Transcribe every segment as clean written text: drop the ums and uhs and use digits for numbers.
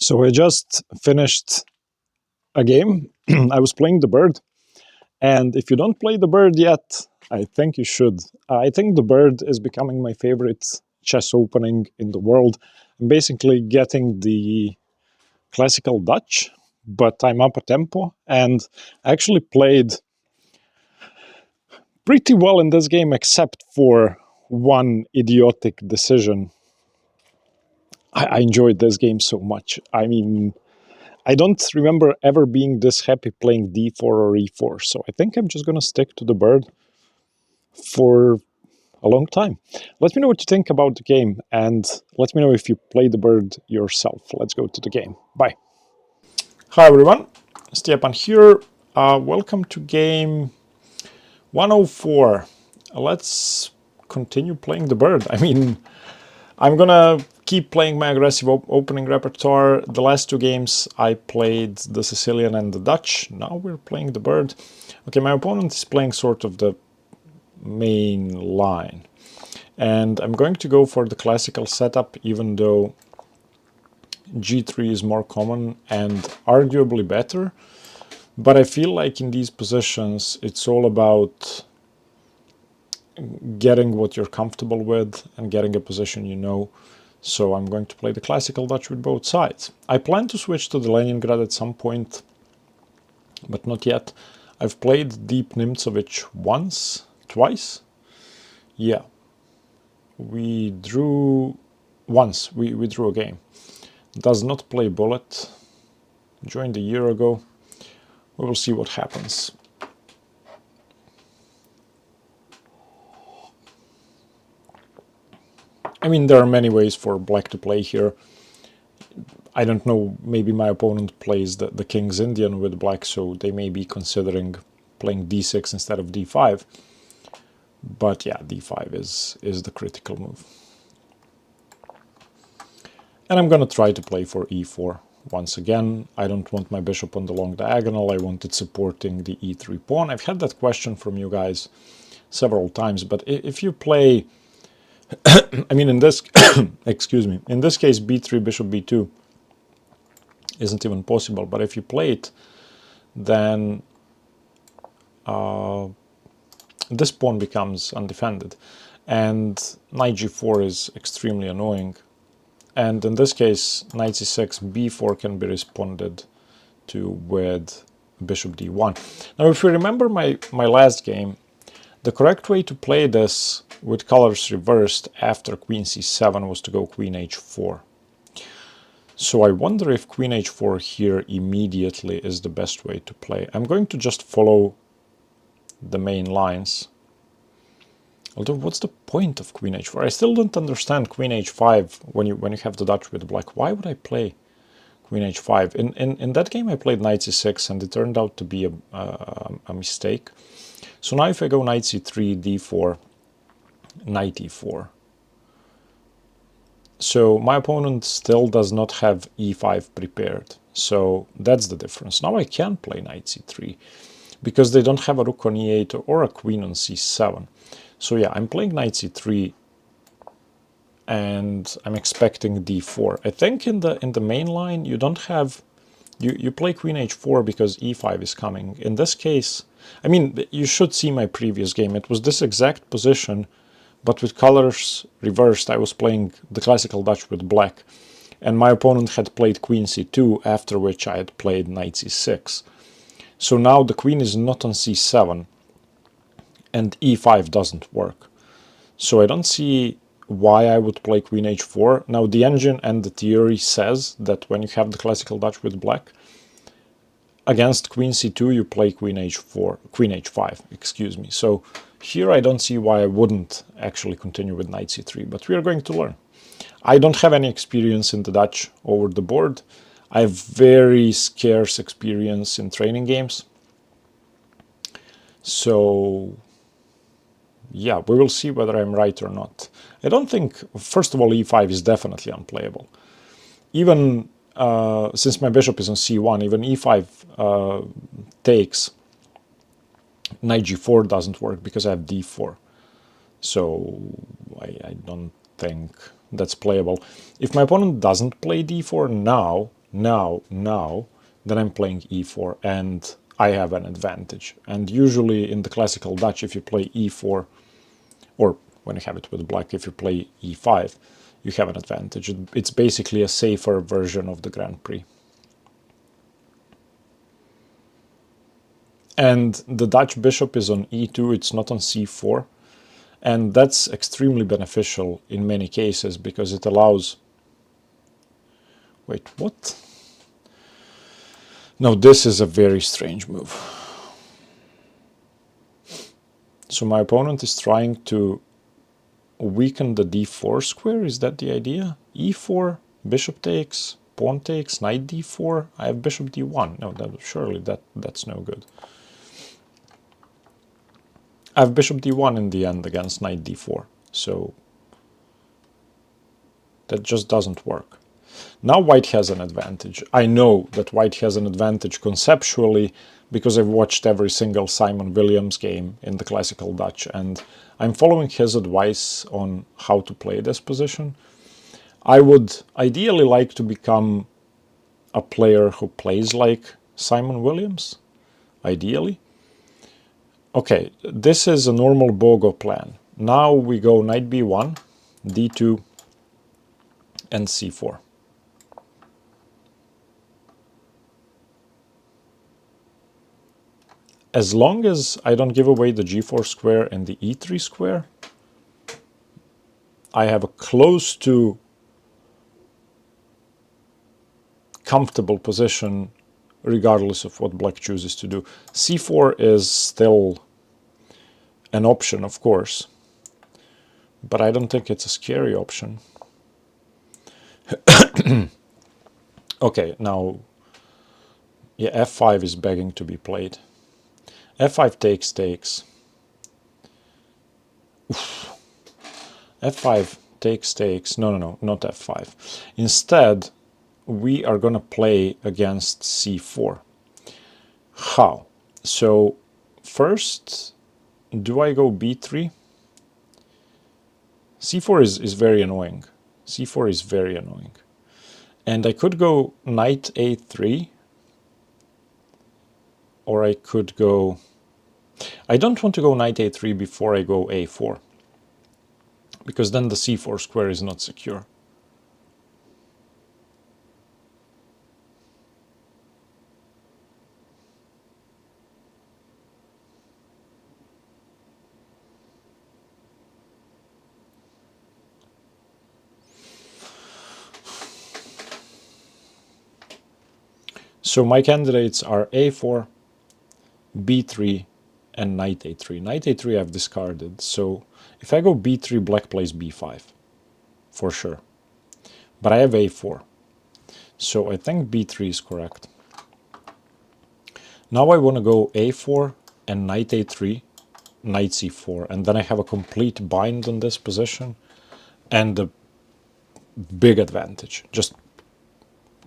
So I just finished a game. I was playing the bird, and if you don't play the bird yet, I think you should. I think the bird is becoming my favorite chess opening in the world. I'm basically getting the classical Dutch, but I'm up a tempo, and I actually played pretty well in this game, except for one idiotic decision. I enjoyed this game so much. I mean, I don't remember ever being this happy playing d4 or e4, so I think I'm just gonna stick to the bird for a long time. Let me know what you think about the game, and let me know if you play the bird yourself. Let's go to the game. Bye. Hi everyone, Stepan here. Welcome to game 104. Let's continue playing the bird. I mean, I'm gonna keep playing my aggressive opening repertoire. The last two games I played the Sicilian and the Dutch. Now we're playing the bird. Okay, my opponent is playing sort of the main line. And I'm going to go for the classical setup, even though g3 is more common and arguably better. But I feel like in these positions, it's all about getting what you're comfortable with and getting a position you know. So I'm going to play the classical Dutch with both sides. I plan to switch to the Leningrad at some point, but not yet. I've played Deep Nimzovich twice. Yeah. We drew once, we drew a game. Does not play bullet. Joined a year ago. We will see what happens. I mean, there are many ways for black to play here. I don't know, maybe my opponent plays the King's Indian with black, so they may be considering playing d6 instead of d5. But yeah, d5 is the critical move. And I'm gonna try to play for e4. Once again, I don't want my bishop on the long diagonal, I want it supporting the e3 pawn. I've had that question from you guys several times, but if you play, I mean in this, excuse me, in this case b3, bishop b2 isn't even possible, but if you play it, then this pawn becomes undefended, and knight g4 is extremely annoying. And in this case, knight c6, b4 can be responded to with bishop d1. Now, if you remember my last game, the correct way to play this with colors reversed after queen c7 was to go queen h4. So I wonder if queen h4 here immediately is the best way to play. I'm going to just follow the main lines. Although, what's the point of queen h4? I still don't understand queen h5 when you have the Dutch with black. Why would I play queen h5? In that game I played knight c6 and it turned out to be a mistake. So now if I go knight c3, d4, knight e4. So my opponent still does not have e5 prepared. So that's the difference. Now I can play knight c3 because they don't have a rook on e8 or a queen on c7. So yeah, I'm playing knight c3 and I'm expecting d4. I think in the main line you don't have, you play queen h4 because e5 is coming. In this case, I mean, you should see my previous game. It was this exact position, but with colors reversed. I was playing the classical Dutch with black, and my opponent had played queen c2, after which I had played knight c6. So now the queen is not on c7, and e5 doesn't work. So I don't see why I would play queen h4. Now the engine and the theory says that when you have the classical Dutch with black, against queen c2 you play queen h5, excuse me. So here I don't see why I wouldn't actually continue with knight c3, but we are going to learn. I don't have any experience in the Dutch over the board. I have very scarce experience in training games. So yeah, we will see whether I'm right or not. I don't think, first of all, e5 is definitely unplayable. Even since my bishop is on c1, even e5 takes, knight g4 doesn't work because I have d4. So I don't think that's playable. If my opponent doesn't play d4 now, now, then I'm playing e4, and I have an advantage. And usually in the classical Dutch, if you play e4, or when you have it with black, if you play e5, you have an advantage. It's basically a safer version of the Grand Prix. And the Dutch bishop is on e2, it's not on c4. And that's extremely beneficial in many cases because it allows... Wait, what? No, this is a very strange move. So my opponent is trying to weaken the d4 square, is that the idea? e4, bishop takes, pawn takes, knight d4, I have bishop d1. No, surely that's no good. I have bishop d1 in the end against knight d4, so that just doesn't work. Now white has an advantage. I know that white has an advantage conceptually because I've watched every single Simon Williams game in the classical Dutch, and I'm following his advice on how to play this position. I would ideally like to become a player who plays like Simon Williams, ideally. Okay, this is a normal Bogo plan. Now we go knight b1, d2, and c4. As long as I don't give away the g4 square and the e3 square, I have a close to comfortable position regardless of what black chooses to do. c4 is still an option, of course, but I don't think it's a scary option. Okay, now, yeah, f5 is begging to be played. f5 takes. Oof. f5 takes. No, not f5. Instead, we are going to play against c4. How? So, first, do I go b3? c4 is very annoying. c4 is very annoying. And I could go knight a3, or I could go... I don't want to go knight a3 before I go a4, because then the c4 square is not secure. So my candidates are a4, b3, and knight a3. Knight a3 I've discarded, so if I go b3, black plays b5, for sure. But I have a4, so I think b3 is correct. Now I want to go a4 and knight a3, knight c4, and then I have a complete bind on this position and a big advantage, just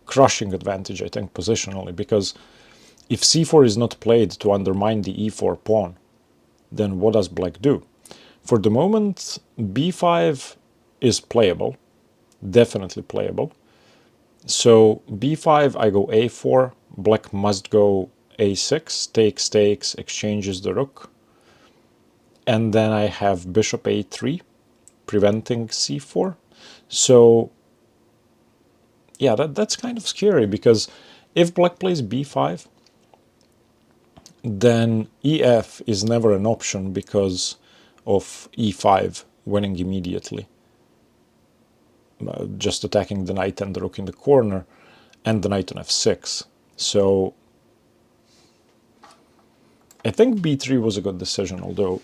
crushing advantage, I think, positionally, because if c4 is not played to undermine the e4 pawn, then what does black do? For the moment, b5 is playable, definitely playable. So b5, I go a4, black must go a6, takes, exchanges the rook, and then I have bishop a3, preventing c4. So yeah, that's kind of scary, because if black plays b5, then ef is never an option because of e5 winning immediately. Just attacking the knight and the rook in the corner, and the knight on f6. So I think b3 was a good decision, although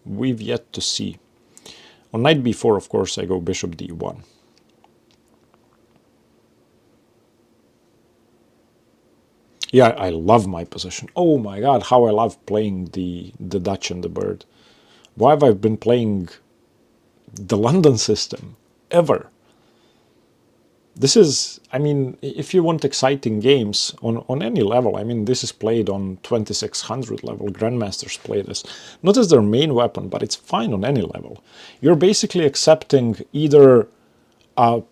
we've yet to see. On knight b4, of course, I go bishop d1. Yeah, I love my position. Oh my god, how I love playing the Dutch and the bird. Why have I been playing the London system ever? This is, I mean, if you want exciting games on any level, I mean, this is played on 2600 level. Grandmasters play this. Not as their main weapon, but it's fine on any level. You're basically accepting either a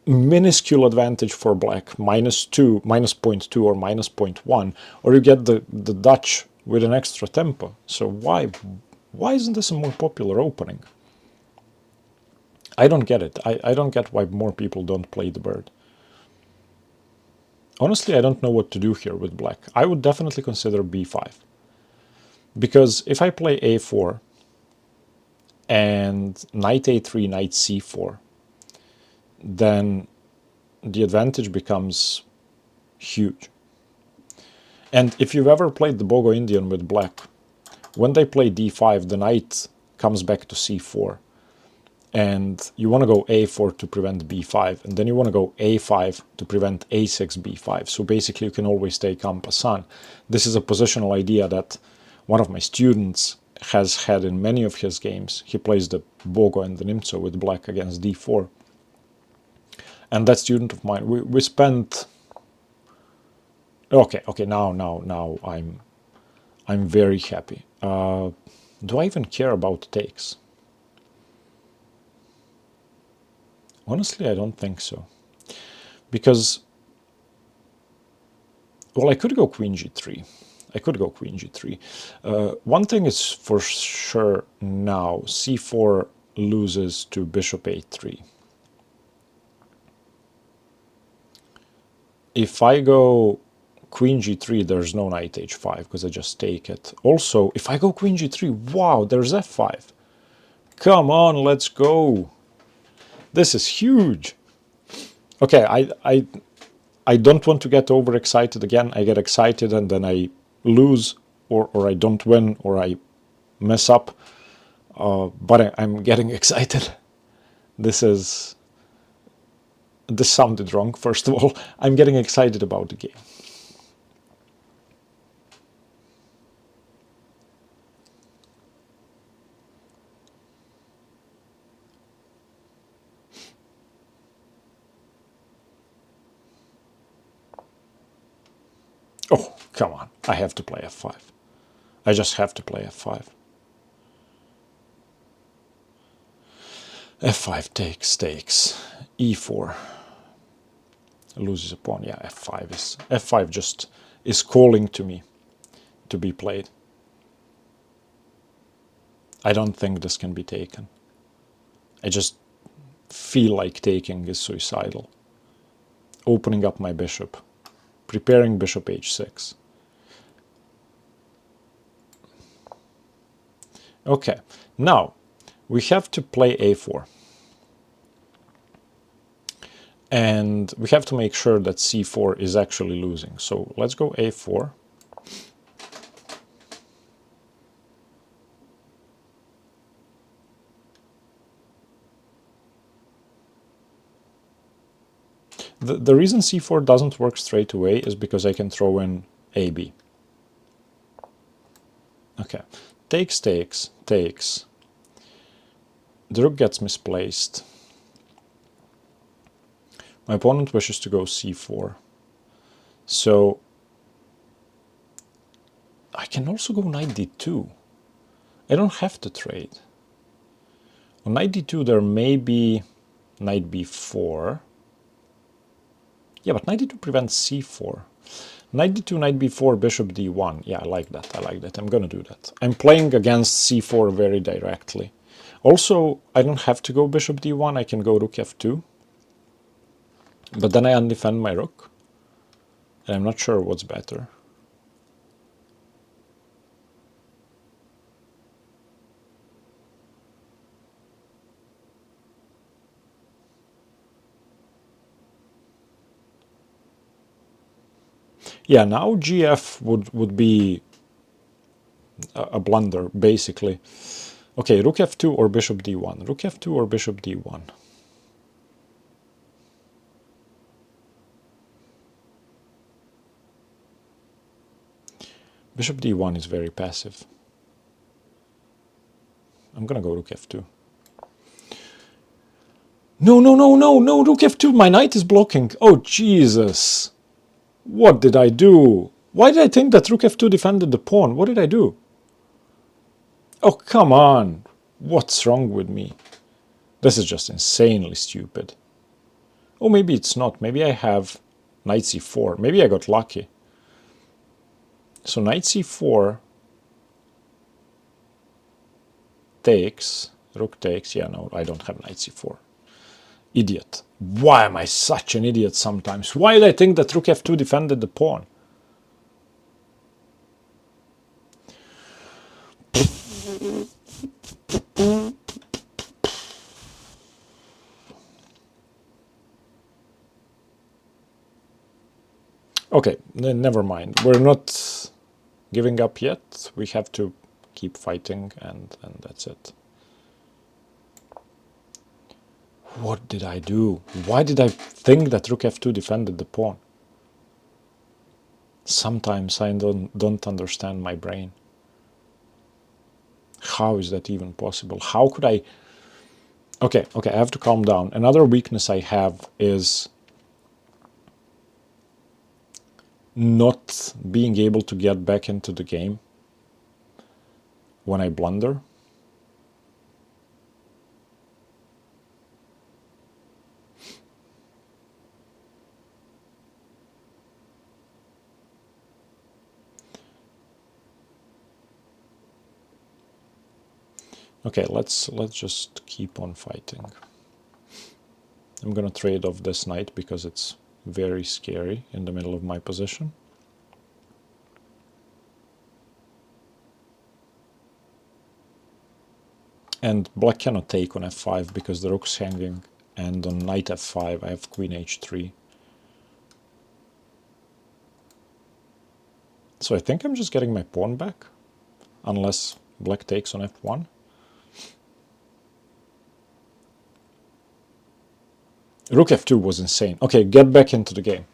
minuscule advantage for black, -2, -0.2 or -0.1, or you get the Dutch with an extra tempo. So why isn't this a more popular opening? I don't get it. I don't get why more people don't play the bird. Honestly, I don't know what to do here with black. I would definitely consider b5. Because if I play a4 and knight a3, knight c4, then the advantage becomes huge. And if you've ever played the Bogo Indian with black, when they play d5, the knight comes back to c4. And you want to go a4 to prevent b5, and then you want to go a5 to prevent a6, b5. So basically you can always take en passant. This is a positional idea that one of my students has had in many of his games. He plays the Bogo and the Nimzo with black against d4. And that student of mine, we spent... Okay, now I'm very happy. Do I even care about takes? Honestly, I don't think so. Because, well, I could go queen g3. I could go queen g3. One thing is for sure now, c4 loses to bishop a3. If I go queen g3, there's no knight h5, because I just take it. Also, if I go queen g3, wow, there's f5. Come on, let's go. This is huge. Okay, I don't want to get overexcited again. I get excited and then I lose, or I don't win, or I mess up. But I'm getting excited. This sounded wrong, first of all. I'm getting excited about the game. Oh, come on. I have to play f5. I just have to play f5. f5 takes. e4 loses a pawn. Yeah, f5 just is calling to me to be played. I don't think this can be taken. I just feel like taking is suicidal. Opening up my bishop, preparing bishop h6. Okay, now we have to play a4. And we have to make sure that c4 is actually losing. So let's go a4. The reason c4 doesn't work straight away is because I can throw in ab. Okay, takes. The rook gets misplaced. My opponent wishes to go c4. So I can also go knight d2. I don't have to trade. On knight d2 there may be knight b4. Yeah, but knight d2 prevents c4. Knight d2, knight b4, bishop d1. Yeah, I like that. I'm gonna do that. I'm playing against c4 very directly. Also, I don't have to go bishop d1. I can go rook f2. But then I undefend my rook. And I'm not sure what's better. Yeah, now gf would be a blunder, basically. Okay, rook f2 or bishop d1. Rook f2 or bishop d1. Bishop d1 is very passive. I'm gonna go rook f2. No, rook f2, my knight is blocking. Oh, Jesus. What did I do? Why did I think that rook f2 defended the pawn? What did I do? Oh, come on. What's wrong with me? This is just insanely stupid. Oh, maybe it's not. Maybe I have knight c4. Maybe I got lucky. So knight c4 takes, rook takes. Yeah, no, I don't have knight c4. Idiot. Why am I such an idiot sometimes? Why did I think that rook f2 defended the pawn? Okay, never mind. We're not giving up yet. We have to keep fighting, and that's it. What did I do? Why did I think that rook f2 defended the pawn? Sometimes I don't understand my brain. How is that even possible? How could I... Okay, I have to calm down. Another weakness I have is not being able to get back into the game when I blunder. Okay, let's just keep on fighting. I'm gonna trade off this knight because it's very scary in the middle of my position. And black cannot take on f5 because the rook's hanging, and on knight f5 I have queen h3. So I think I'm just getting my pawn back, unless black takes on f1. Rook f2 was insane. Okay, get back into the game.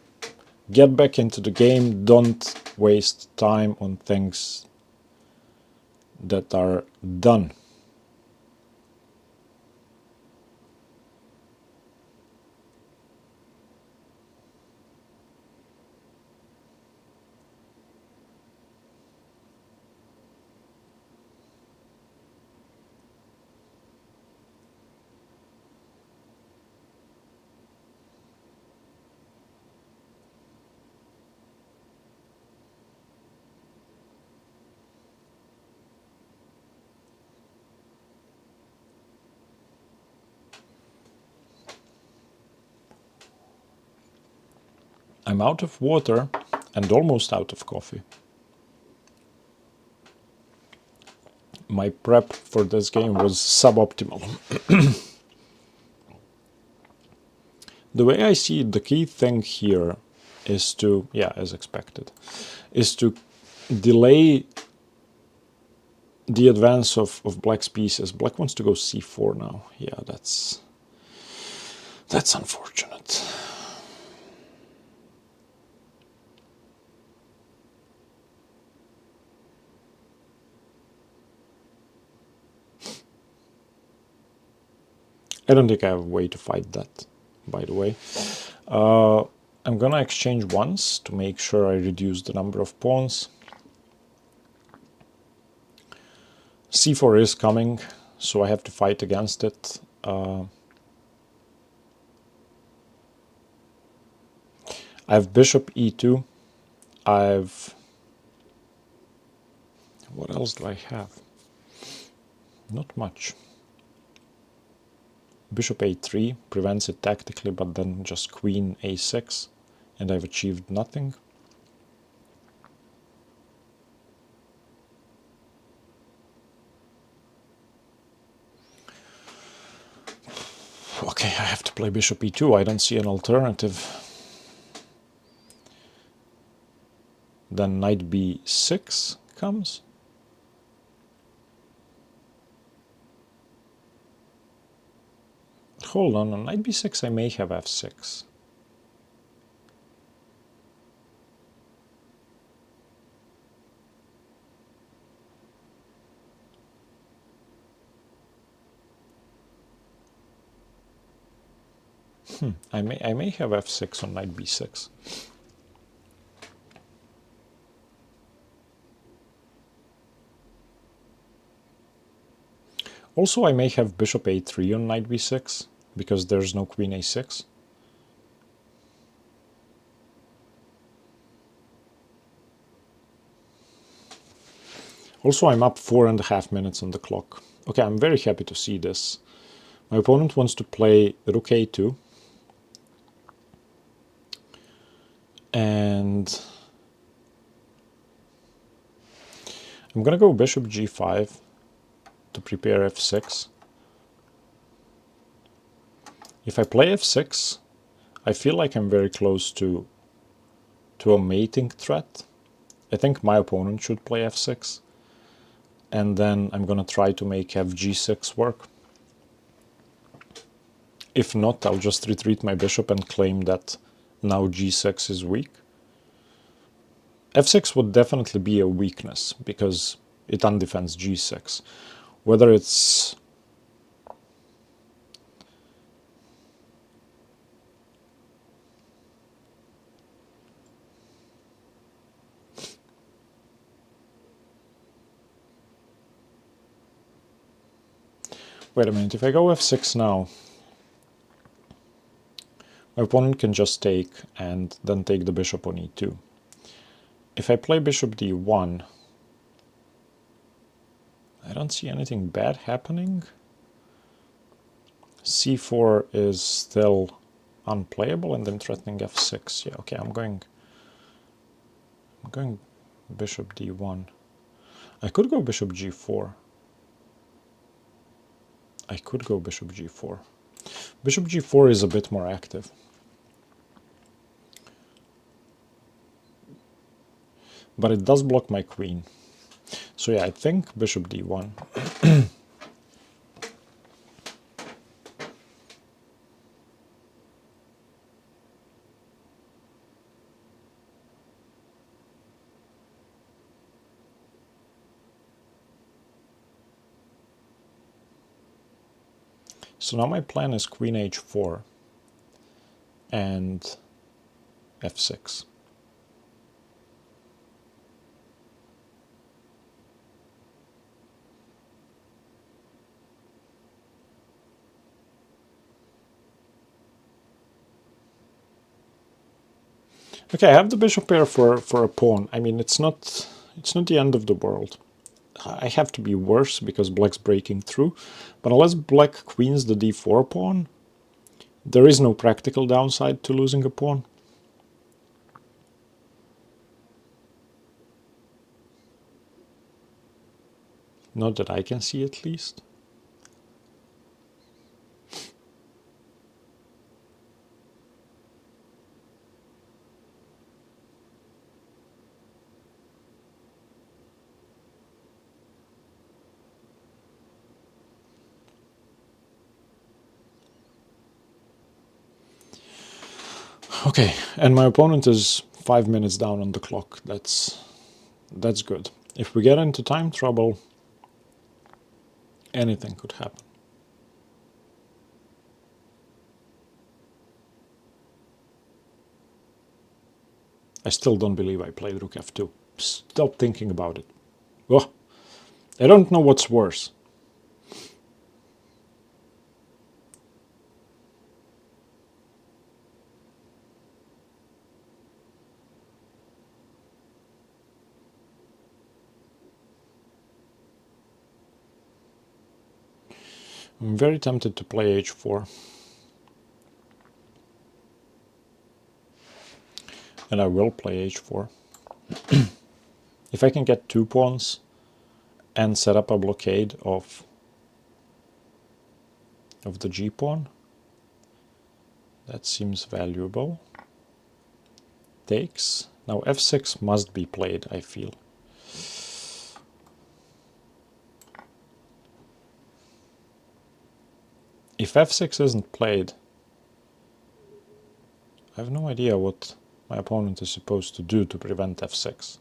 Get back into the game. Don't waste time on things that are done. I'm out of water and almost out of coffee. My prep for this game was suboptimal. The way I see it, the key thing here is to, yeah, as expected, is to delay the advance of black's pieces. Black wants to go c4 now. Yeah, that's unfortunate. I don't think I have a way to fight that, by the way. I'm gonna exchange once to make sure I reduce the number of pawns. c4 is coming, so I have to fight against it. I have bishop e2. I've... What else do I have? Not much. Bishop a3 prevents it tactically, but then just queen a6, and I've achieved nothing. Okay, I have to play bishop e2. I don't see an alternative. Then knight b6 comes. Hold on knight b6 I may have f6. I may have f6 on knight b6. Also, I may have bishop a3 on knight b6, because there's no queen a6. Also, I'm up 4.5 minutes on the clock. Okay, I'm very happy to see this. My opponent wants to play rook a2. And I'm gonna go bishop g5 to prepare f6. If I play f6, I feel like I'm very close to a mating threat. I think my opponent should play f6. And then I'm gonna try to make fg6 work. If not, I'll just retreat my bishop and claim that now g6 is weak. f6 would definitely be a weakness because it undefends g6. Whether it's... Wait a minute, if I go f6 now, my opponent can just take and then take the bishop on e2. If I play bishop d1, I don't see anything bad happening. c4 is still unplayable and then threatening f6. Yeah, okay, I'm going bishop d1. I could go bishop g4. I could go bishop g4. Bishop g4 is a bit more active. But it does block my queen. So yeah, I think bishop d1. So now my plan is queen h4 and f6. Okay, I have the bishop pair for a pawn. I mean, it's not the end of the world. I have to be worse because black's breaking through. But unless black queens the d4 pawn, there is no practical downside to losing a pawn. Not that I can see, at least. Okay, and my opponent is 5 minutes down on the clock. That's good. If we get into time trouble, anything could happen. I still don't believe I played rook f2. Stop thinking about it. Oh, I don't know what's worse. I'm very tempted to play h4. And I will play h4. If I can get 2 pawns and set up a blockade of the g-pawn, that seems valuable. Takes. Now f6 must be played, I feel. If f6 isn't played, I have no idea what my opponent is supposed to do to prevent f6.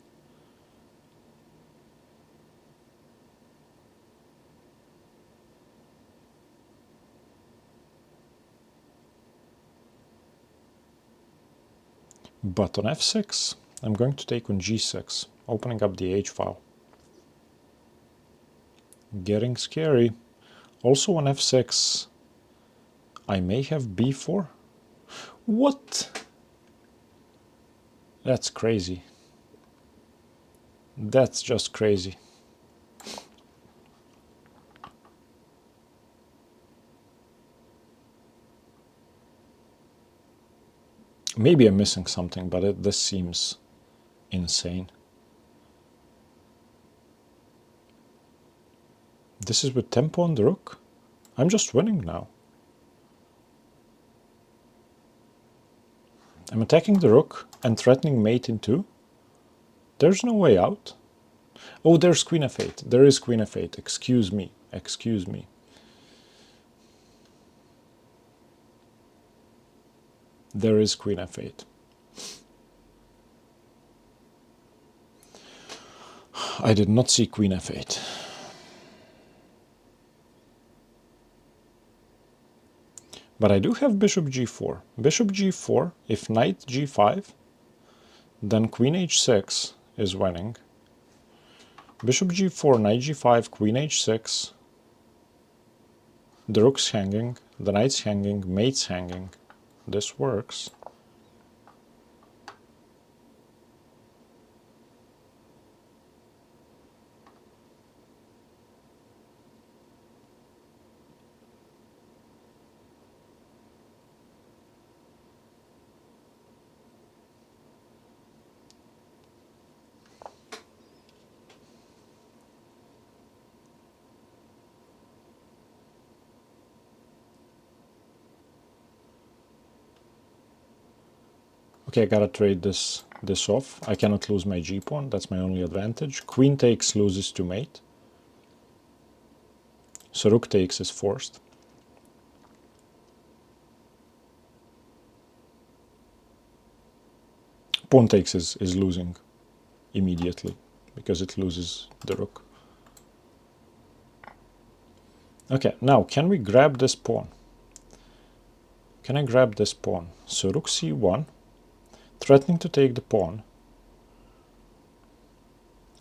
But on f6, I'm going to take on g6, opening up the h-file. Getting scary. Also on f6, I may have b4. What? That's crazy. That's just crazy. Maybe I'm missing something, but this seems insane. This is with tempo on the rook? I'm just winning now. I'm attacking the rook and threatening mate in 2. There's no way out. Oh, there's queen f8. There is queen f8. Excuse me. Excuse me. There is queen f8. I did not see queen f8. But I do have bishop g4. Bishop g4, if knight g5, then queen h6 is winning. Bishop g4, knight g5, queen h6. The rook's hanging, the knight's hanging, mate's hanging. This works. Okay, I gotta trade this off. I cannot lose my g-pawn, that's my only advantage. Queen takes loses to mate. So rook takes is forced. Pawn takes is losing immediately, because it loses the rook. Okay, now can we grab this pawn? Can I grab this pawn? So rook c1, threatening to take the pawn.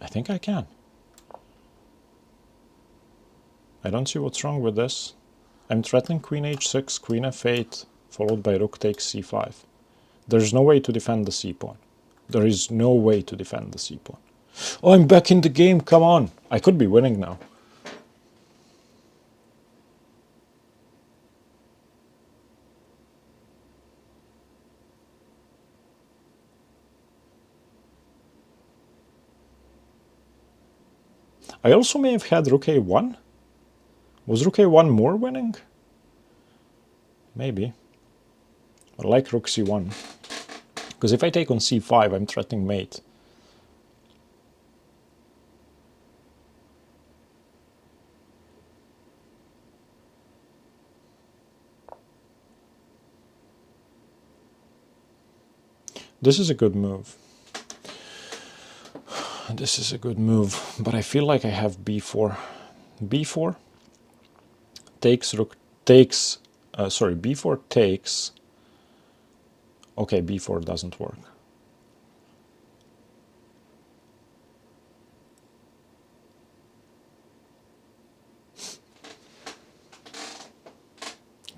I think I can. I don't see what's wrong with this. I'm threatening queen h6, queen f8, followed by rook takes c5. There's no way to defend the c-pawn. There is no way to defend the c-pawn. Oh, I'm back in the game, come on! I could be winning now. I also may have had rook a1. Was rook a1 more winning? Maybe. I like rook c1. Because if I take on c5, I'm threatening mate. This is a good move. This is a good move, but I feel like I have b4. b4 takes rook takes, sorry, b4 takes. Okay, b4 doesn't work.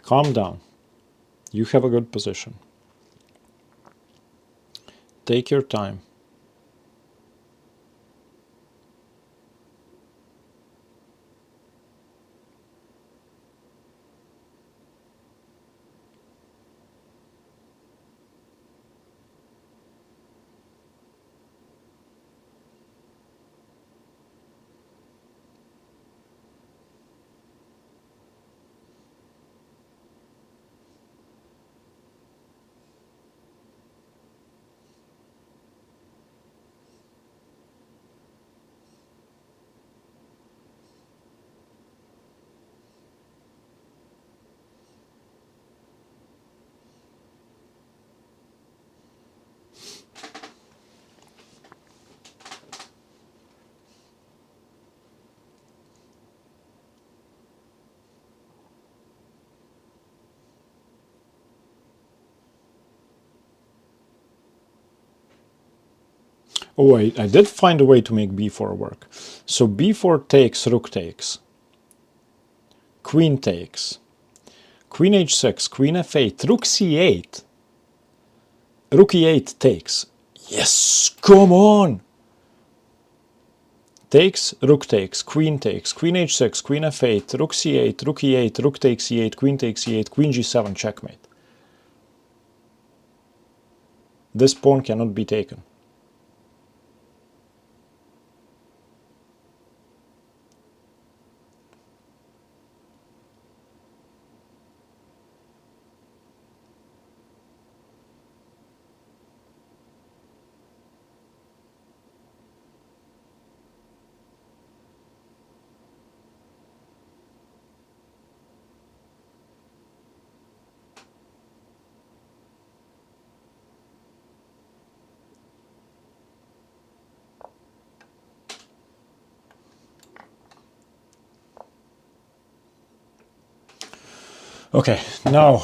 Calm down. You have a good position. Take your time. Oh, I did find a way to make b4 work. So b4 takes, rook takes. Queen takes. Queen h6, queen f8, rook c8. Rook e8 takes. Yes, come on! Takes, rook takes, queen h6, queen f8, rook c8, rook e8, rook takes e8, queen takes e8, queen g7, checkmate. This pawn cannot be taken. Okay, now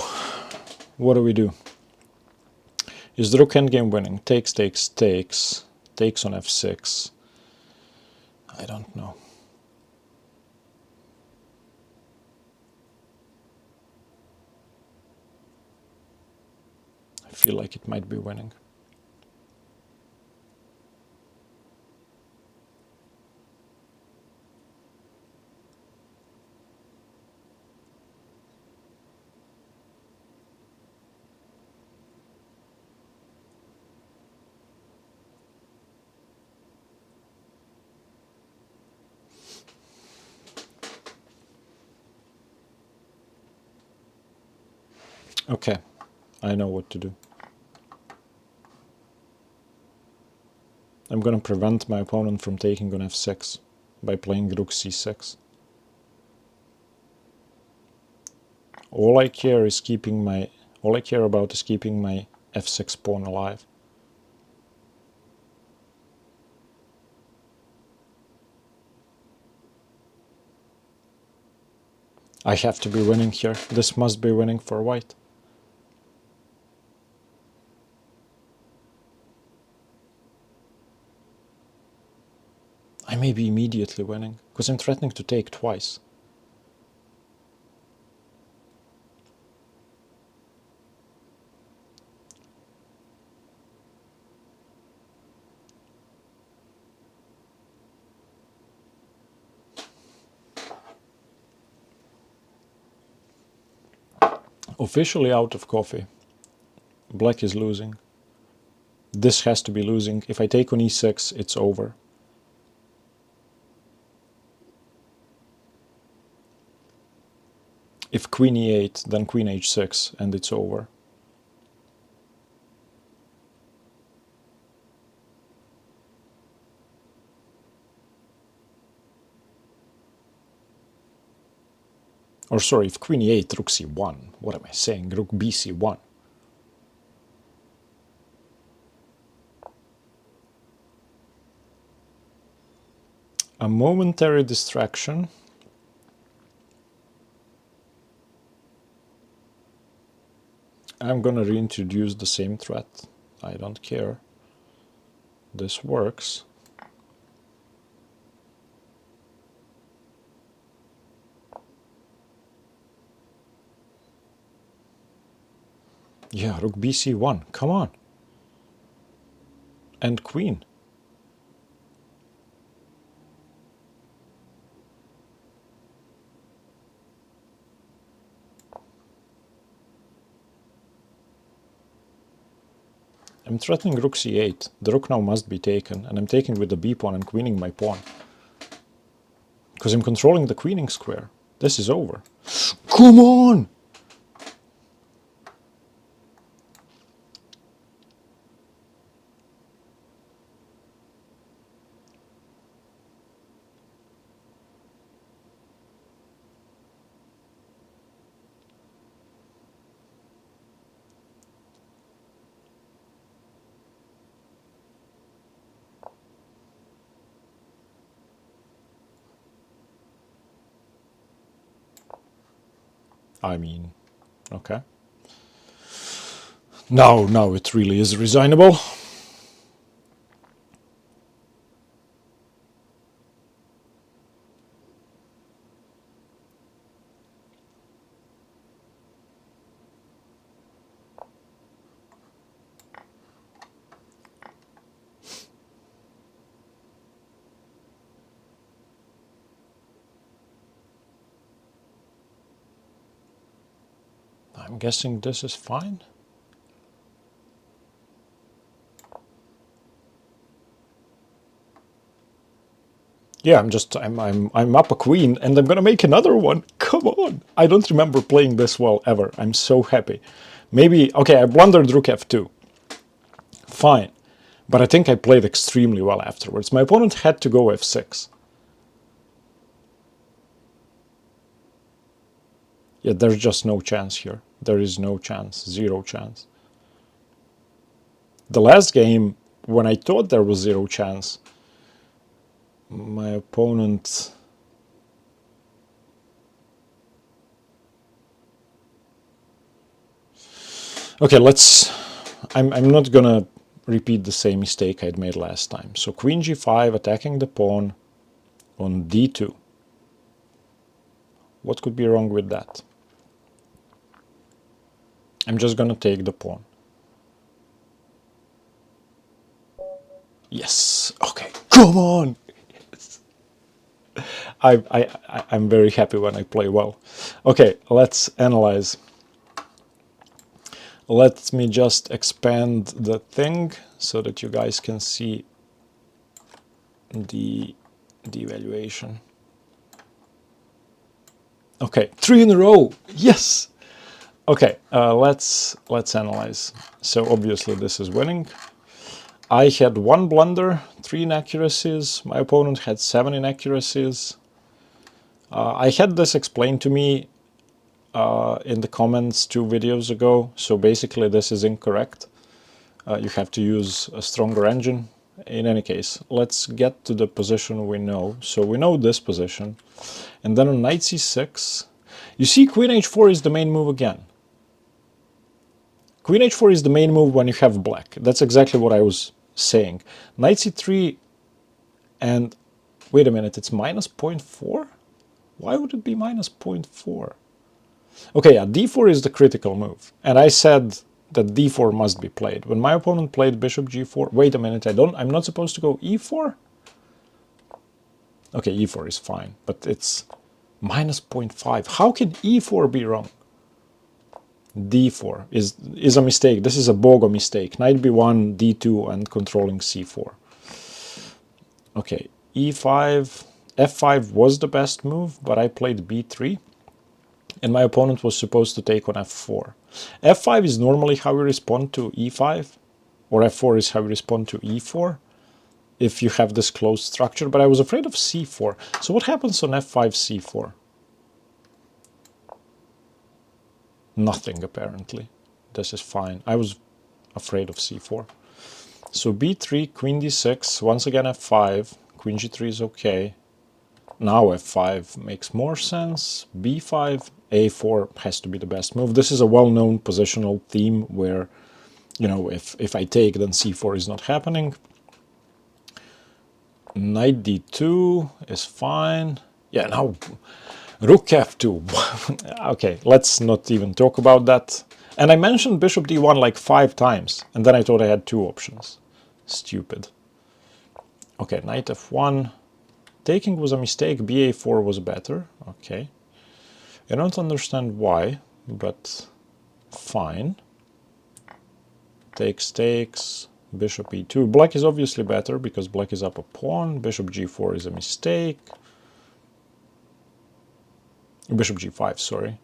what do we do? Is the rook endgame winning? Takes, takes, takes. Takes on f6. I don't know. I feel like it might be winning. Okay, I know what to do. I'm gonna prevent my opponent from taking on f6 by playing rook c6. All I care about is keeping my f6 pawn alive. I have to be winning here. This must be winning for white. I may be immediately winning, because I'm threatening to take twice. Officially out of coffee. Black is losing. This has to be losing. If I take on e6, it's over. If queen e8, then queen h6, and it's over. Or sorry, if queen e8, rook c1. What am I saying? Rook bc1. A momentary distraction. I'm gonna reintroduce the same threat. I don't care. This works. Yeah, rook bc1. Come on. And queen. I'm threatening rook c8. The rook now must be taken, and I'm taking with the b pawn and queening my pawn. Because I'm controlling the queening square. This is over. Come on! I mean, okay. Now it really is resignable. I'm guessing this is fine. Yeah, I'm up a queen, and I'm gonna make another one. Come on! I don't remember playing this well ever. I'm so happy. Maybe okay. I blundered rook f2. Fine, but I think I played extremely well afterwards. My opponent had to go f6. Yeah, there's just no chance here. There is no chance. Zero chance. The last game, when I thought there was zero chance, my opponent. Okay, let's. I'm not gonna repeat the same mistake I'd made last time. So queen g5 attacking the pawn on d2. What could be wrong with that? I'm just gonna take the pawn. Yes. Okay. Come on. Yes. I'm very happy when I play well. Okay, let's analyze. Let me just expand the thing so that you guys can see the evaluation. Okay, 3 in a row. Yes. Okay, let's analyze. So obviously this is winning. I had 1 blunder, 3 inaccuracies. My opponent had 7 inaccuracies. I had this explained to me in the comments 2 videos ago. So basically this is incorrect. You have to use a stronger engine. In any case, let's get to the position we know. So we know this position. And then on knight c6, you see queen h4 is the main move again. Queen h4 is the main move when you have black. That's exactly what I was saying. Knight c3 and... Wait a minute, it's minus 0.4? Why would it be minus 0.4? Okay, yeah, d4 is the critical move. And I said that d4 must be played. When my opponent played bishop g4... Wait a minute, I'm not supposed to go e4? Okay, e4 is fine, but it's minus 0.5. How can e4 be wrong? d4 is a mistake. This is a BOGO mistake. Knight b1, d2, and controlling c4. Okay, e5, f5 was the best move, but I played b3, and my opponent was supposed to take on f4. f5 is normally how we respond to e5, or f4 is how we respond to e4, if you have this closed structure, but I was afraid of c4. So what happens on f5, c4? Nothing, apparently. This is fine. I was afraid of c4. So b3, queen d6, once again f5, queen g3 is okay. Now f5 makes more sense. b5, a4 has to be the best move. This is a well-known positional theme where, you know, if I take, then c4 is not happening. Knight d2 is fine. Yeah, now rook f2. Okay, let's not even talk about that. And I mentioned bishop d1 like 5 times, and then I thought I had 2 options. Stupid. Okay, knight f1. Taking was a mistake, ba4 was better. Okay. I don't understand why, but fine. Takes, bishop e2. Black is obviously better because black is up a pawn. Bishop g4 is a mistake. Bishop g5, sorry.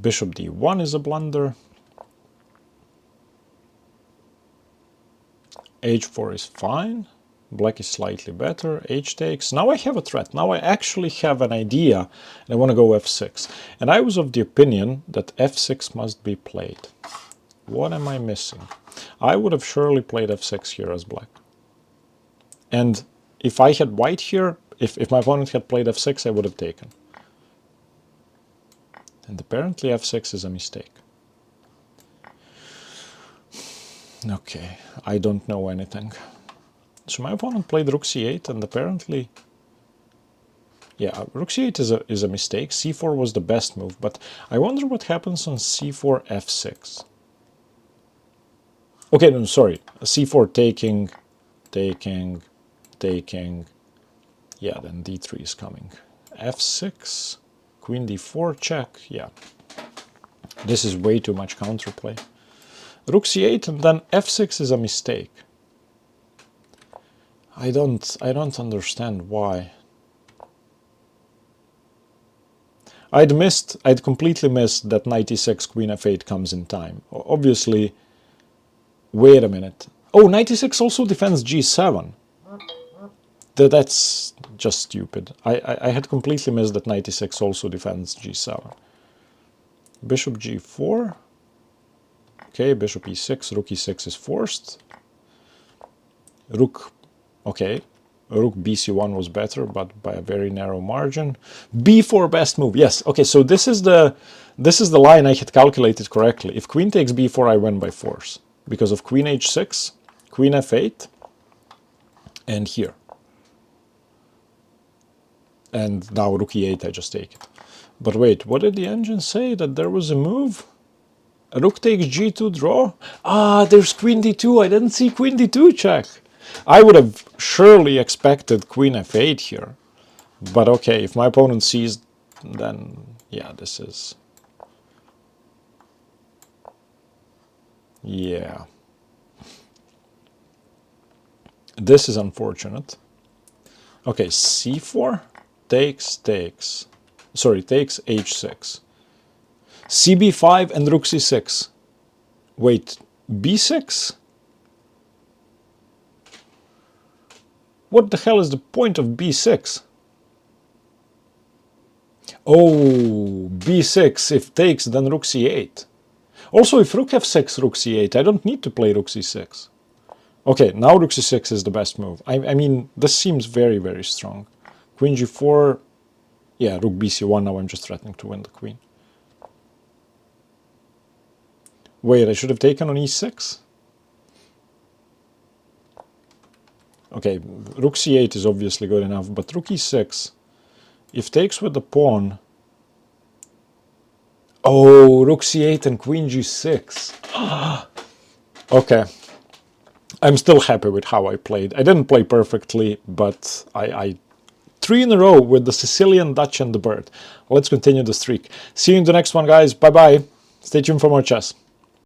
Bishop d1 is a blunder. h4 is fine. Black is slightly better. H takes. Now I have a threat. Now I actually have an idea, and I want to go f6. And I was of the opinion that f6 must be played. What am I missing? I would have surely played f6 here as black. And if I had white here, if my opponent had played f6, I would have taken. And apparently f6 is a mistake. Okay, I don't know anything. So my opponent played rook c8, and apparently, yeah, rook c8 is a mistake. c4 was the best move, but I wonder what happens on c4 f6. Okay, no, sorry, c4 taking, yeah, then d3 is coming. f6, queen d4, check, yeah. This is way too much counterplay. Rook c8 and then f6 is a mistake. I don't understand why. I'd completely missed that knight e6 queen f8 comes in time. Obviously, wait a minute. Oh, knight e6 also defends g7. That's just stupid. I had completely missed that knight e6 also defends g7. Bishop g4. Okay, bishop e6, rook e6 is forced. Rook, okay. Rook bc1 was better, but by a very narrow margin. b4 best move. Yes. Okay, so this is the line I had calculated correctly. If queen takes b4, I win by force because of queen h6, queen f8, and here. And now rook e8, I just take it. But wait, what did the engine say? That there was a move? Rook takes g2 draw? Ah, there's queen d2. I didn't see queen d2 check. I would have surely expected queen f8 here. But okay, if my opponent sees, then yeah, this is... Yeah. This is unfortunate. Okay, c4 takes... Sorry, takes h6. cb5 and rook c6. Wait, b6? What the hell is the point of b6? Oh, b6, if takes, then rook c8. Also, if rook f6, rook c8, I don't need to play rook c6. Okay, now rook c6 is the best move. I mean, this seems very, very strong. Queen g4, yeah, rook bc1, now I'm just threatening to win the queen. Wait, I should have taken on e6? Okay, rook c8 is obviously good enough, but rook e6, if takes with the pawn... Oh, rook c8 and queen g6. Okay. I'm still happy with how I played. I didn't play perfectly, but I 3 in a row with the Sicilian, Dutch, and the bird. Let's continue the streak. See you in the next one, guys. Bye-bye. Stay tuned for more chess.